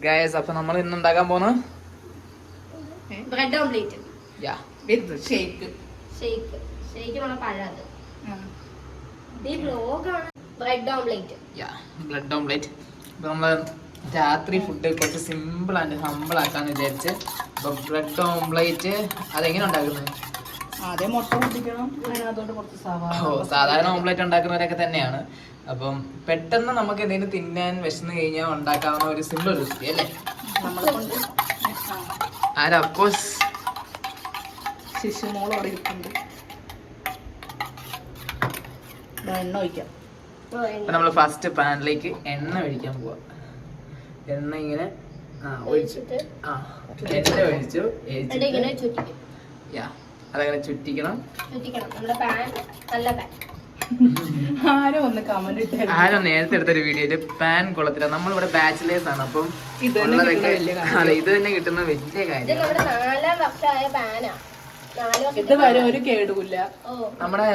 Guys, അപ്പൊ നമ്മൾ ഇന്ന് ഉണ്ടാക്കാൻ പോകുന്നത് ബ്രെഡ് ഓംലേറ്റ്. വിത്ത് ഷേക്ക് നമ്മളെ പഴത്. ഈ വ്ലോഗാണ് ബ്രെഡ് ഓംലേറ്റ്. Bread omelette. അപ്പൊ നമ്മള് രാത്രി ഫുഡ് കുറച്ച് സിമ്പിൾ ആൻഡ് ഹമ്പിൾ ആക്കാന്ന് വിചാരിച്ച്. അപ്പൊ ബ്രെഡ് ഓംലേറ്റ് അതെങ്ങനെ ഉണ്ടാക്കുന്നത്? ആദ്യം മുട്ട പൊട്ടിക്കണം, അതിനകത്തോട്ട് കുറച്ച് സവാള. സാധാരണ ഓംലേറ്റ് ഉണ്ടാക്കുന്നവരൊക്കെ തന്നെയാണ്. അപ്പം പെട്ടെന്ന് നമുക്ക് എന്തെങ്കിലും തിന്നാൻ വിശന്ന് കഴിഞ്ഞാൽ ഉണ്ടാക്കാവുന്ന ഒരു സിമ്പിൾ റെസിപ്പി അല്ലേ? നമ്മളെ കൊണ്ട് അഫ്കോഴ്സ് ശിശുമോൾ അവിടെ ഇരിക്കുന്നുണ്ട്. എണ്ണ ഒഴിക്കാം. അപ്പൊ നമ്മൾ ഫസ്റ്റ് പാനിലേക്ക് എണ്ണ ഒഴിക്കാൻ പോവാ. എണ്ണ ഇങ്ങനെ ഒഴിച്ചു. എണ്ണ ഒഴിച്ചു. അതങ്ങനെ ചുറ്റിക്കണം. ആരോ നേരത്തെ എടുത്തൊരു വീഡിയോയില് പാൻ കൊള്ളത്തില്ല. നമ്മളിവിടെ ബാച്ചിലേഴ്സ് ആണ്. അപ്പം ഇത് തന്നെ കിട്ടുന്ന വലിയ കാര്യം. ഒരു കേടുമില്ല. നമ്മുടെ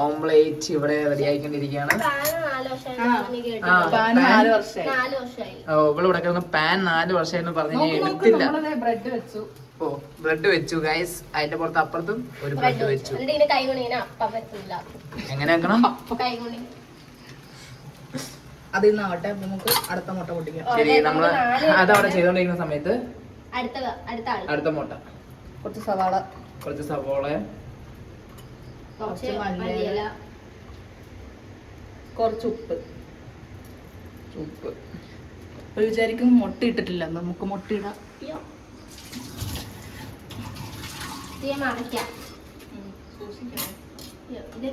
ഓംലേറ്റ് ഇവിടെ റെഡി ആയിക്കൊണ്ടിരിക്കുകയാണ്. ഇവിടെ കിടക്കുന്ന പാൻ 4 വർഷമായിരുന്നു പറഞ്ഞു എടുത്തില്ല. ബ്രെഡ് വെച്ചു. ബ്രെഡ് വെച്ചു ഗൈസ്. അതിന്റെ പുറത്ത് അപ്പുറത്തും ഒരു ബ്രെഡ് വെച്ചു. എങ്ങനെ വെക്കണം? അതിൽ നിന്നാവട്ടെ, നമുക്ക് അടുത്ത മുട്ട പൊട്ടിക്കാം. ശരി, നമ്മള് അതവിടെ ചെയ്തോണ്ടിരിക്കുന്ന സമയത്ത് അടുത്ത മുട്ട, കുറച്ച് സവാള, കുറച്ച് സവോള, കുറച്ച് മല്ലിയില, കുറച്ച് ഉപ്പ്. വിചാരിക്കും മുട്ട ഇട്ടിട്ടില്ല, നമുക്ക് മുട്ട ഇടാം. ഇത്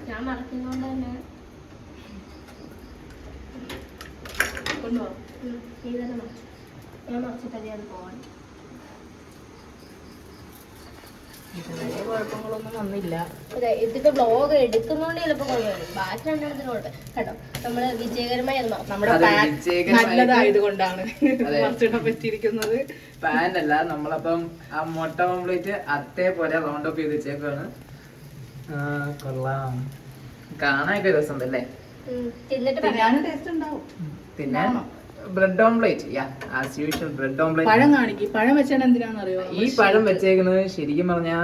ഞാൻ മറക്കുന്നോണ്ട് തന്നെ ഞാൻ മറച്ചിട്ടേ അത് പോവാണ്. ഇതുവരെ കുഴപ്പങ്ങളൊന്നും വന്നില്ല. അതെ, ഇതിപ്പോ ബ്ലോഗ് എടുക്കുന്നോണ്ട് ചിലപ്പോ കുഴപ്പമില്ല. ബാക്കി രണ്ടെണ്ണത്തിനോട്ട് കേട്ടോ, നമ്മള് വിജയകരമായി നമ്മുടെ നല്ലതായതുകൊണ്ടാണ് മറിച്ചിടാൻ പറ്റിയിരിക്കുന്നത്. പാൻ അല്ല, നമ്മളപ്പം ആ മുട്ട ഓംലേറ്റ് അതേപോലെ റൗണ്ട് അപ്പ് ചെയ്ത് വെച്ചേക്കാണ്. കൊള്ളാം, കാണാനൊക്കെ രസമുണ്ടല്ലേ? തിന്നാനും ടേസ്റ്റ് ഉണ്ടാവും. പിന്നെ bread omelette, as usual bread omelette. പഴം കാണിക്കും. പഴം വെച്ചാൽ എന്തിനാണെന്ന് അറിയോ? ഈ പഴം വെച്ചേക്കുന്നത് ശരിക്കും പറഞ്ഞാ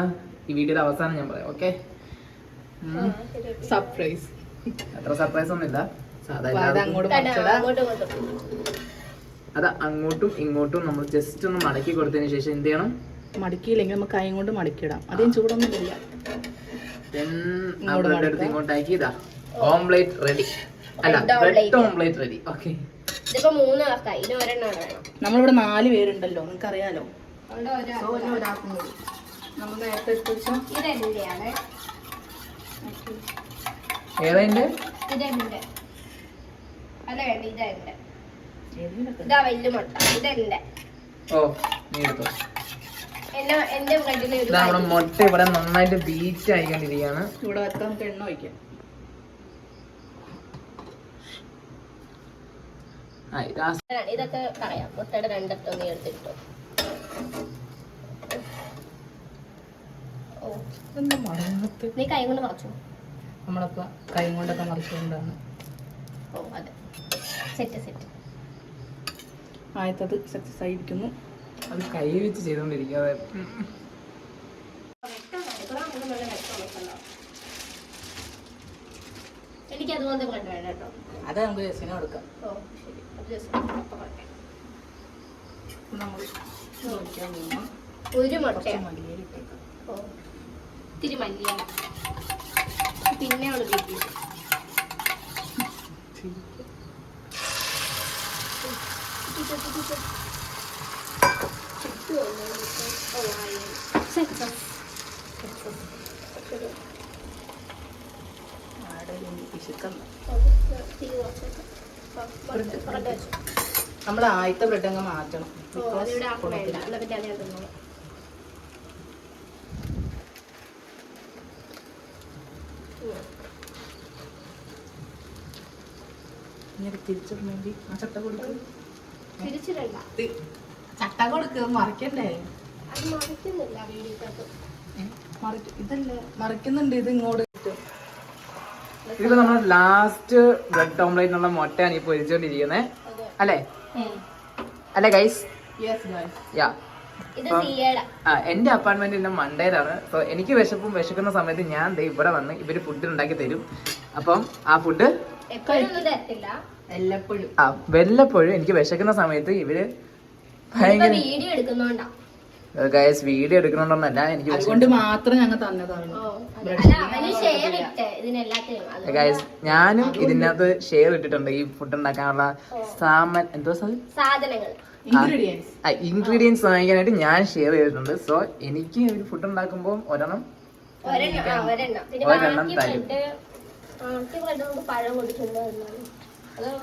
ഈ വീഡിയോയുടെ അവസാനം ഞാൻ പറയാം. Okay, surprise. അത്ര സർപ്രൈസ് ഒന്നുമില്ല. അത് അങ്ങോട്ടും ഇങ്ങോട്ടും നമ്മൾ ജസ്റ്റ് ഒന്ന് മടക്കി കൊടുത്തതിന് ശേഷം എന്ത് ചെയ്യണം? മടക്കിയില്ലെങ്കിൽ നമുക്ക് കൈ കൊണ്ട് മടക്കിയിടാം. അധികം ചൂടൊന്നും ഇല്ല. എടുത്ത് ഇങ്ങോട്ടാക്കി. ഇതാ ഓംലേറ്റ് റെഡി. അല്ല, ബ്രെഡ് ഓംലേറ്റ് റെഡി. ഓക്കെ, നമ്മളിവിടെ 4 പേരുണ്ടല്ലോ, നിങ്ങൾക്ക് അറിയാലോ. നമ്മൾ നേരത്തെ ഏതാ? നമ്മുടെ മുട്ട ഇവിടെ നന്നായിട്ട് ബീറ്റ് ആയിക്കൊണ്ടിരിക്കുകയാണ്. ഇവിടെ വെക്കാൻ നമുക്ക് എണ്ണ ഒഴിക്കാം. ഇതൊക്കെ പറയാം. മുട്ടയുടെ രണ്ടത്തൊന്നും എടുത്തിട്ടോ. നീ കൈ കൊണ്ട് മറച്ചു. നമ്മളിപ്പോ കൈ കൊണ്ടൊക്കെ മറിച്ചുകൊണ്ടാണ്. അതെ, സെറ്റ്. ആദ്യത്തത് സക്സസ് ആയിരിക്കുന്നു. അത് കൈ വെച്ച് ചെയ്തോണ്ടിരിക്കാതെ. എനിക്ക് അതുകൊണ്ട് ബ്രെഡ് വേണം കേട്ടോ. അത് നമുക്ക് ജസിനെ കൊടുക്കാം. ഒരു മുട്ട, ഇത്തിരി മല്ലിയില, പിന്നെ അവള് കിട്ടി. നമ്മൾ ആദ്യത്തെ ബ്രെഡ് അങ്ങ് മാറ്റണം. തിരിച്ചിടണമെങ്കിൽ ആ ചട്ട കൊടുക്കും. ചട്ട കൊടുക്കുക, മറിക്കണ്ടേ? മറിക്കുന്നില്ല. ഇതല്ലേ മറിക്കുന്നുണ്ട്. ഇത് ഇങ്ങോട്ട് ഇതിപ്പോ നമ്മൾ ലാസ്റ്റ് ബ്രെഡ് ഓംലേറ്റിനുള്ള മുട്ടയാണ് ഈ പൊരിച്ചോണ്ടിരിക്കുന്നത് അല്ലേ അല്ലേ ഗൈസ്? യാ. ഇത് സിയയുടെ. എന്റെ അപ്പാർട്ട്മെന്റ് മണ്ടേലാണ്. സോ എനിക്ക് വിശക്കുന്ന സമയത്ത് ഞാൻ ദേ ഇവിടെ വന്ന് ഇവര് ഫുഡ് ഉണ്ടാക്കി തരും. അപ്പം ആ ഫുഡ് വല്ലപ്പോഴും എനിക്ക് വിശക്കുന്ന സമയത്ത് ഇവര് ഭയങ്കര വീഡിയോ എടുക്കുന്നോണ്ടാ ഗൈസ്, വീഡിയോ എടുക്കണോണ്ടൊന്നല്ല, എനിക്ക് അതുകൊണ്ട് മാത്രം ഞങ്ങൾ തന്നതാണ്. ഗൈസ് ഞാനും ഇതിനകത്ത് ഷെയർ ഇട്ടിട്ടുണ്ട് ഈ ഫുഡ് ഉണ്ടാക്കാനുള്ള ഇൻഗ്രീഡിയൻസ് വാങ്ങിക്കാനായിട്ട് ഞാൻ ഷെയർ ചെയ്തിട്ടുണ്ട്. സോ എനിക്ക് ഒരു ഫുഡ് ഉണ്ടാക്കുമ്പോൾ ഒരെണ്ണം തരും.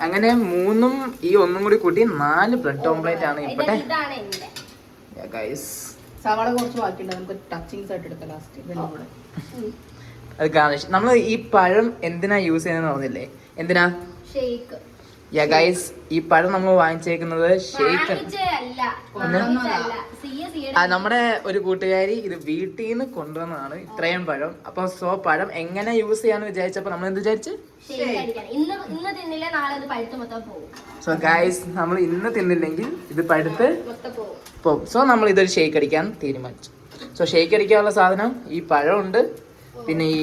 അങ്ങനെ 3ഉം ഈ 1ഉം കൂടി കൂട്ടി 4 ബ്രെഡ് ഓംപ്ലേറ്റ് ആണ് ഇപ്പോഴത്തെ. സവാള കുറച്ച് ബാക്കിയുണ്ട്, നമുക്ക് ടച്ചിങ്സ് ആയിട്ട് എടുക്കാം ലാസ്റ്റ്. അത് ഗാർണിഷ്. നമ്മൾ ഈ പഴം എന്തിനാ യൂസ് ചെയ്യുന്നത് പറഞ്ഞില്ലേ? എന്തിനാ? ഗൈസ്, ഈ പഴം നമ്മൾ വാങ്ങിച്ചേക്കുന്നത് ഷേക്ക്. നമ്മുടെ ഒരു കൂട്ടുകാരി ഇത് വീട്ടിൽ നിന്ന് കൊണ്ടുവന്നതാണ് ഇത്രയും പഴം. അപ്പൊ പഴം എങ്ങനെ യൂസ് ചെയ്യാന്ന് വിചാരിച്ചപ്പോ നമ്മൾ എന്ത് വിചാരിച്ചു? സോ ഗൈസ്, നമ്മൾ ഇന്ന് തിന്നില്ലെങ്കിൽ ഇത് പഴുത്ത് പോകും. സോ നമ്മൾ ഇതൊരു ഷേക്ക് അടിക്കാൻ തീരുമാനിച്ചു. സോ ഷേക്ക് അടിക്കാനുള്ള സാധനം ഈ പഴമുണ്ട്, പിന്നെ ഈ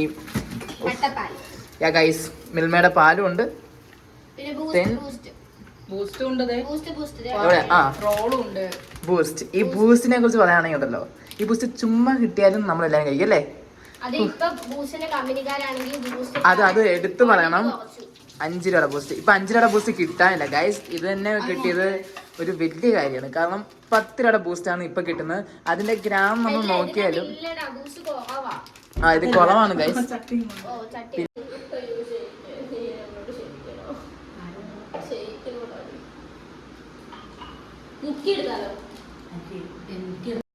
ഗൈസ് മിൽമയുടെ പാലും ഉണ്ട്, ബൂസ്റ്റ്. ഈ ബൂസ്റ്റിനെ കുറിച്ച് പറയുകയാണെങ്കിൽ ഉണ്ടല്ലോ, ഈ ബൂസ്റ്റ് ചുമ്മാ കിട്ടിയാലും നമ്മളെല്ലാരും കഴിക്കും അല്ലേ? അത് എടുത്തു പറയണം. 5 രൂപയുടെ ബൂസ്റ്റ് ഇപ്പൊ 5 രൂപയുടെ ബൂസ്റ്റ് കിട്ടാനില്ല ഗൈസ്. ഇത് തന്നെ കിട്ടിയത് ഒരു വലിയ കാര്യമാണ്. കാരണം 10 രൂപയുടെ ബൂസ്റ്റ് ആണ് ഇപ്പൊ കിട്ടുന്നത്. അതിന്റെ ഗ്രാം നമ്മൾ നോക്കിയാലും ഇത് കുറവാണ് ഗൈസ്. മുക്കി എടുത്താലോ?